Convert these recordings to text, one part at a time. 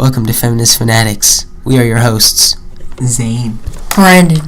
Welcome to Feminist Fanatics. We are your hosts, Zane, Brandon,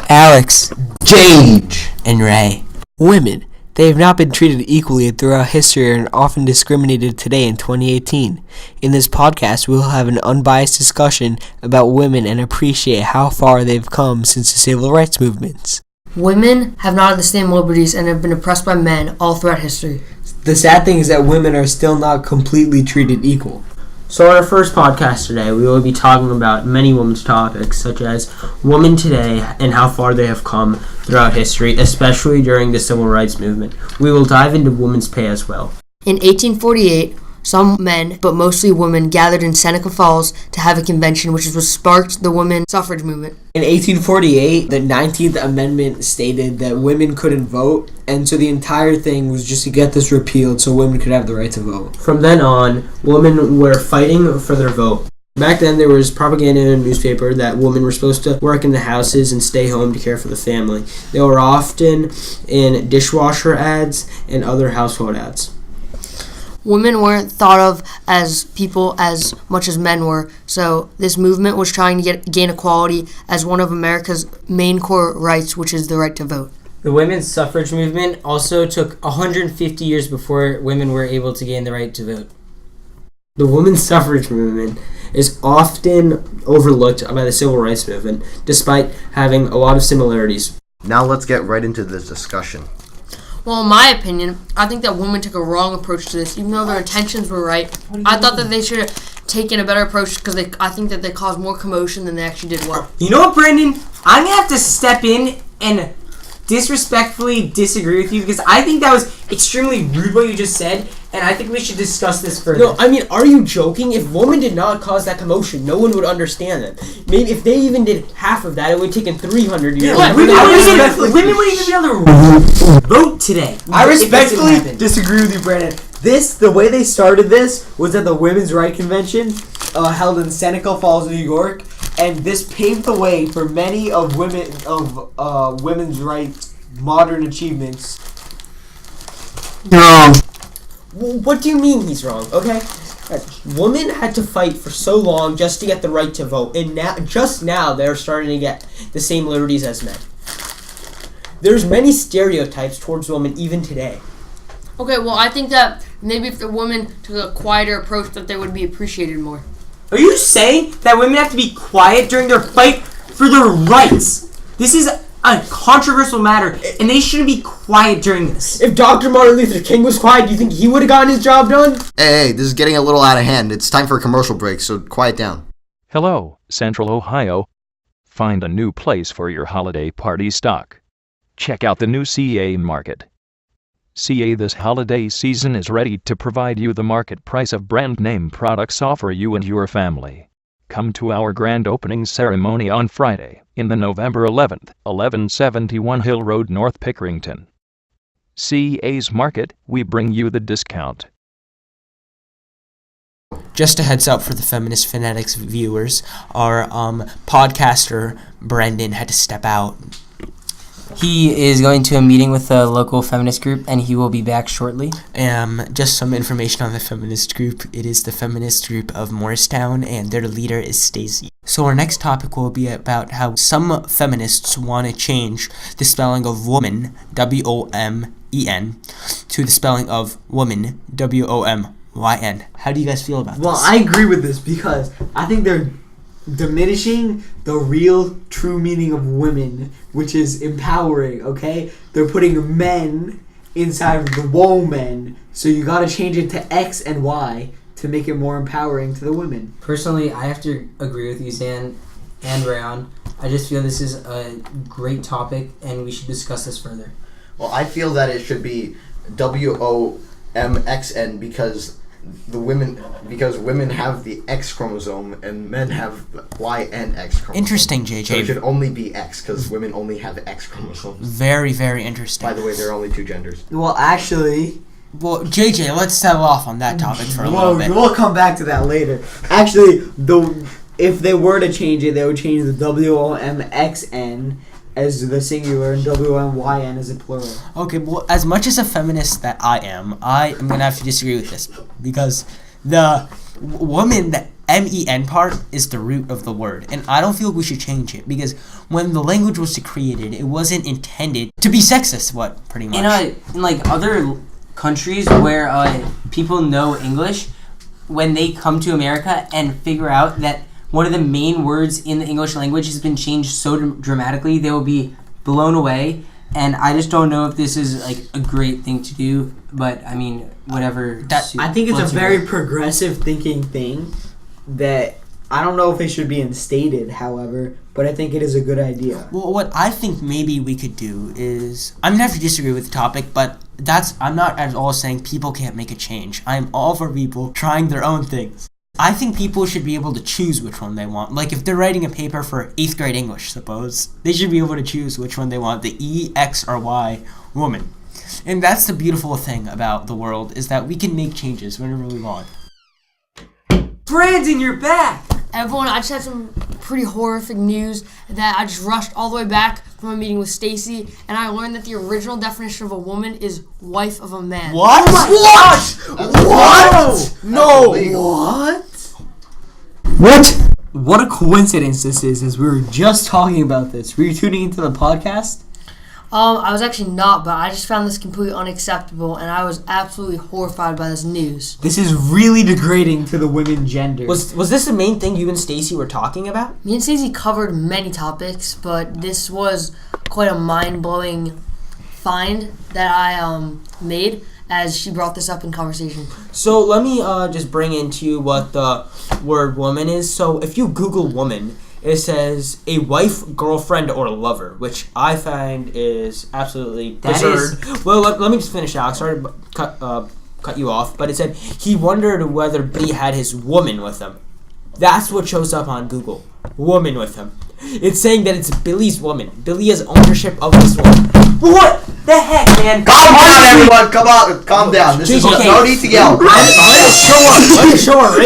Alex, Gage, and Ray. Women. They have not been treated equally throughout history and are often discriminated today in 2018. In this podcast, we will have an unbiased discussion about women and appreciate how far they've come since the civil rights movements. Women have not had the same liberties and have been oppressed by men all throughout history. The sad thing is that women are still not completely treated equal. So on our first podcast today, we will be talking about many women's topics, such as women today and how far they have come throughout history, especially during the civil rights movement. We will dive into women's pay as well. In 1848, some men, but mostly women, gathered in Seneca Falls to have a convention, which is what sparked the women's suffrage movement. In 1848, the 19th Amendment stated that women couldn't vote, and so the entire thing was just to get this repealed so women could have the right to vote. From then on, women were fighting for their vote. Back then, there was propaganda in a newspaper that women were supposed to work in the houses and stay home to care for the family. They were often in dishwasher ads and other household ads. Women weren't thought of as people as much as men were, so this movement was trying to gain equality as one of America's main core rights, which is the right to vote. The women's suffrage movement also took 150 years before women were able to gain the right to vote. The women's suffrage movement is often overlooked by the civil rights movement, despite having a lot of similarities. Now let's get right into this discussion. Well, in my opinion, I think that women took a wrong approach to this, even though their intentions were right. I thought that they should have taken a better approach because I think that they caused more commotion than they actually did well. You know what, Brandon? I'm going to have to step in and disrespectfully disagree with you because I think that was extremely rude what you just said, and I think we should discuss this further. No, I mean, are you joking? If women did not cause that commotion, no one would understand them. Maybe if they even did half of that, it would have taken 300 years. Yeah, women wouldn't even be able to vote today. I respectfully disagree with you, Brandon. The way they started this was at the Women's Rights Convention held in Seneca Falls, New York, and this paved the way for many of women's rights modern achievements. Wrong. What do you mean he's wrong? Okay, women had to fight for so long just to get the right to vote, and now they're starting to get the same liberties as men. There's many stereotypes towards women even today. Okay, well, I think that maybe if the women took a quieter approach, that they would be appreciated more. Are you saying that women have to be quiet during their fight for their rights? This is a controversial matter, and they shouldn't be quiet during this. If Dr. Martin Luther King was quiet, do you think he would have gotten his job done? Hey, this is getting a little out of hand. It's time for a commercial break, so quiet down. Hello, Central Ohio. Find a new place for your holiday party stock. Check out the new CA Market. CA this holiday season is ready to provide you the market price of brand name products for you and your family. Come to our grand opening ceremony on Friday, in the November 11th, 1171 Hill Road, North Pickerington. CA's Market, we bring you the discount. Just a heads up for the Feminist Fanatics viewers, our podcaster, Brendan, had to step out. He is going to a meeting with a local feminist group, and he will be back shortly. Just some information on the feminist group. It is the feminist group of Morristown, and their leader is Stacy. So our next topic will be about how some feminists want to change the spelling of woman, W-O-M-E-N, to the spelling of woman, W-O-M-Y-N. How do you guys feel about this? Well, I agree with this because I think they're diminishing the real true meaning of women, which is empowering, okay? They're putting men inside of the woman, so you gotta change it to X and Y to make it more empowering to the women. Personally, I have to agree with you, Zan and Rayon. I just feel this is a great topic, and we should discuss this further. Well, I feel that it should be WOMXN because women have the X chromosome and men have Y and X chromosome. Interesting, JJ. So it should only be X because women only have X chromosomes. Very, very interesting. By the way, there are only two genders. Well, actually... Well, JJ, let's settle off on that topic for a little bit. We'll come back to that later. Actually, if they were to change it, they would change the WOMXN as the singular and WMYN as a plural. Okay, well, as much as a feminist that I am going to have to disagree with this because the woman that MEN part is the root of the word, and I don't feel we should change it because when the language was created, it wasn't intended to be sexist. Pretty much in like other countries where people know English, when they come to America and figure out that one of the main words in the English language has been changed so dramatically, they will be blown away. And I just don't know if this is like a great thing to do, but I mean, whatever. I think it's a very progressive thinking thing that I don't know if it should be instated, however, but I think it is a good idea. Well, what I think maybe we could do is, I'm going to have to disagree with the topic, but I'm not at all saying people can't make a change. I'm all for people trying their own things. I think people should be able to choose which one they want. Like if they're writing a paper for 8th grade English, suppose, they should be able to choose which one they want, the E, X, or Y woman. And that's the beautiful thing about the world, is that we can make changes whenever we want. Brandon, you're back! Everyone, I just had some pretty horrific news that I just rushed all the way back from a meeting with Stacy, and I learned that the original definition of a woman is wife of a man. What? What? No! What? What? What a coincidence this is, as we were just talking about this. Were you tuning into the podcast? I was actually not, but I just found this completely unacceptable, and I was absolutely horrified by this news. This is really degrading to the women gender. Was this the main thing you and Stacy were talking about? Me and Stacey covered many topics, but this was quite a mind-blowing find that I made as she brought this up in conversation. So let me just bring into you what the word woman is. So if you Google woman, it says a wife, girlfriend, or lover, which I find is absolutely absurd. Well, let me just finish out. Sorry to cut you off, but it said he wondered whether Billy had his woman with him. That's what shows up on Google. Woman with him. It's saying that it's Billy's woman. Billy has ownership of this woman. What the heck, man? Calm down, everyone. Come on, calm down. This is no need to yell. Let us show her.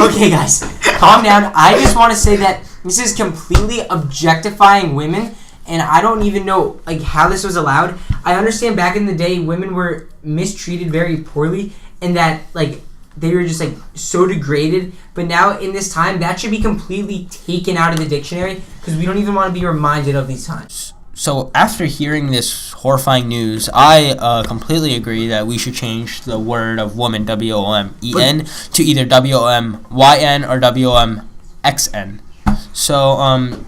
Okay, guys, calm down. I just want to say that this is completely objectifying women, and I don't even know like how this was allowed. I understand back in the day, women were mistreated very poorly, and that like they were just like so degraded. But now in this time, that should be completely taken out of the dictionary because we don't even want to be reminded of these times. So after hearing this horrifying news, I completely agree that we should change the word of woman, W-O-M-E-N, to either W-O-M-Y-N or W-O-M-X-N. So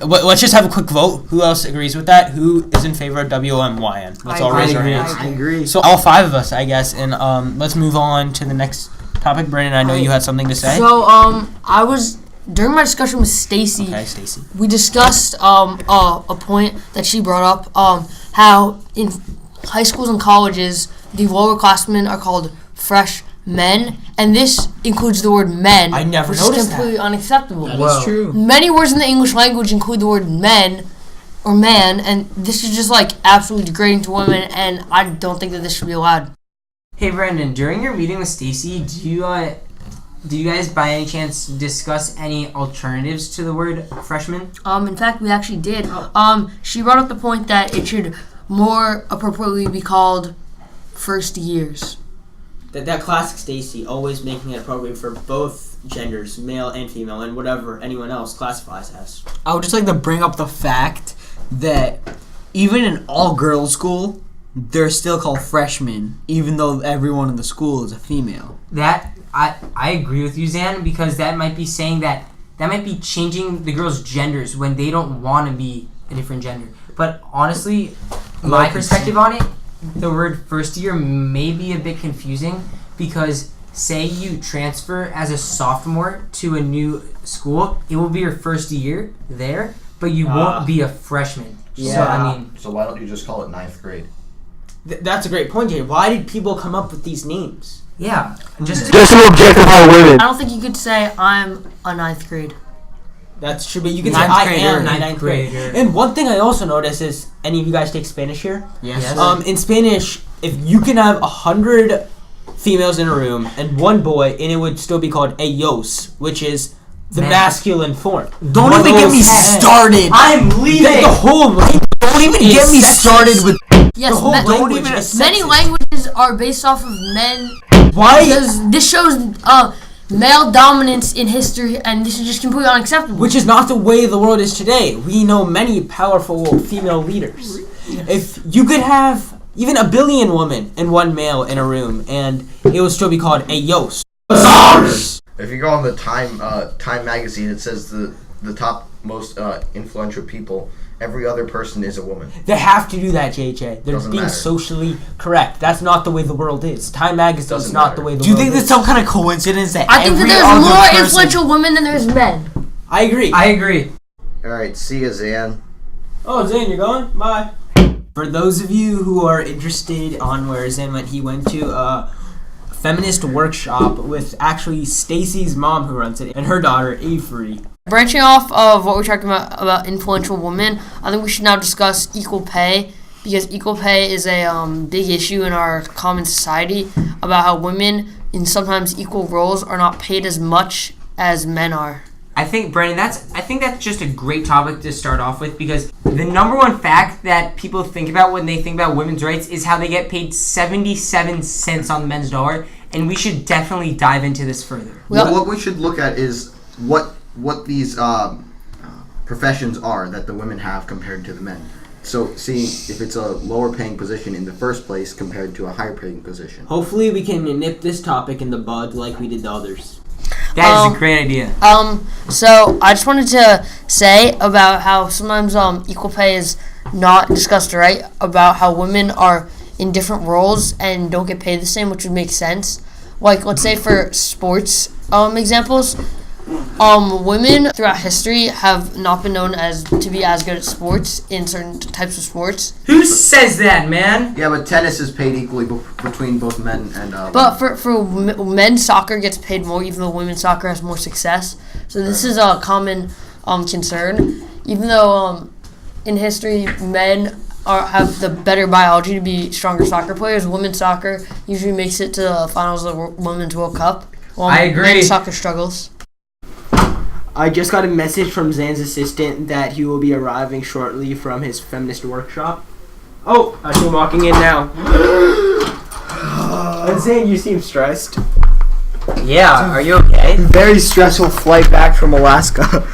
let's just have a quick vote. Who else agrees with that? Who is in favor of W-O-M-Y-N? Let's all raise our hands. I agree. So all 5 of us, I guess, and let's move on to the next topic. Brandon, I know you had something to say. So I was during my discussion with Stacy. Okay, Stacy. We discussed a point that she brought up, how in high schools and colleges the lower classmen are called freshmen, and this includes the word men. I never which noticed is completely unacceptable. That is true. Many words in the English language include the word men or man, and this is just like absolutely degrading to women, and I don't think that this should be allowed. Hey, Brandon, during your meeting with Stacy, do you guys by any chance discuss any alternatives to the word freshman? In fact, we actually did. She brought up the point that it should more appropriately be called first years. That classic Stacy, always making it appropriate for both genders, male and female, and whatever anyone else classifies as. I would just like to bring up the fact that even in all-girls school, they're still called freshmen, even though everyone in the school is a female. That I agree with you, Zan, because that might be saying that might be changing the girls' genders when they don't want to be a different gender. But honestly, my perspective on it, the word first year may be a bit confusing because say you transfer as a sophomore to a new school, it will be your first year there, but you won't be a freshman. Yeah. So, I mean, So why don't you just call it 9th grade? That's a great point, Jay. Why did people come up with these names? yeah, just to objectify women. I don't think you could say I'm a ninth grade. That's true, but you can say Ninth I grader, am a ninth ninth grader. grader. And one thing I also noticed is, any of you guys take Spanish here? Yes. In Spanish, if you can have 100 females in a room and one boy, and it would still be called ellos, which is the Man. masculine form. Don't even get me started. I'm leaving. The whole language. Don't even get me started with. Yes, The whole language even- is many sexist. languages are based off of men. Why? Because this shows male dominance in history, and this is just completely unacceptable. Which is not the way the world is today. We know many powerful female leaders. If you could have even 1 billion women and 1 male in a room, and it would still be called a yos. If you go on the Time magazine, it says the top most influential people. Every other person is a woman. They have to do that, JJ. They're Doesn't being matter. socially correct. That's not the way the world is. Time magazine is Doesn't not matter. the way the Do you world think is. there's some kind of coincidence that I think that every there's other more person- influential women than there's men. I agree. I agree. All right, see ya, Zan. Oh, Zane, you're going? Bye. For those of you who are interested on where Zane went, he went to a feminist workshop with actually Stacy's mom who runs it and her daughter Avery. Branching off of what we're talking about influential women, I think we should now discuss equal pay, because equal pay is a big issue in our common society about how women in sometimes equal roles are not paid as much as men are. I think, Brandon, that's just a great topic to start off with, because the number one fact that people think about when they think about women's rights is how they get paid 77 cents on the men's dollar, and we should definitely dive into this further. What we should look at is what these professions are that the women have compared to the men. So seeing if it's a lower paying position in the first place compared to a higher paying position. Hopefully we can nip this topic in the bud like we did the others. That is a great idea. So I just wanted to say about how sometimes equal pay is not discussed right, about how women are in different roles and don't get paid the same, which would make sense. Like, let's say for sports examples, women throughout history have not been known to be as good at sports in certain types of sports. Who says that, man? Yeah, but tennis is paid equally between both men and But for men's soccer gets paid more, even though women's soccer has more success. So this is a common concern. Even though in history men have the better biology to be stronger soccer players, women's soccer usually makes it to the finals of the Women's World Cup. While I agree. Men's soccer struggles. I just got a message from Zan's assistant that he will be arriving shortly from his feminist workshop. Oh, I see him walking in now. Zan, you seem stressed. Yeah, are you okay? Very stressful flight back from Alaska.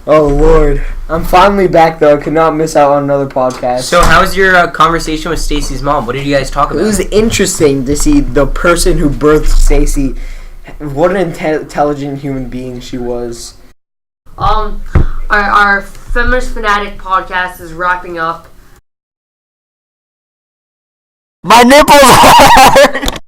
Oh, Lord. I'm finally back, though. I could not miss out on another podcast. So how was your conversation with Stacy's mom? What did you guys talk It about? was interesting to see the person who birthed Stacy. What an intelligent human being she was. Our Feminist Fanatic podcast is wrapping up. My nipples are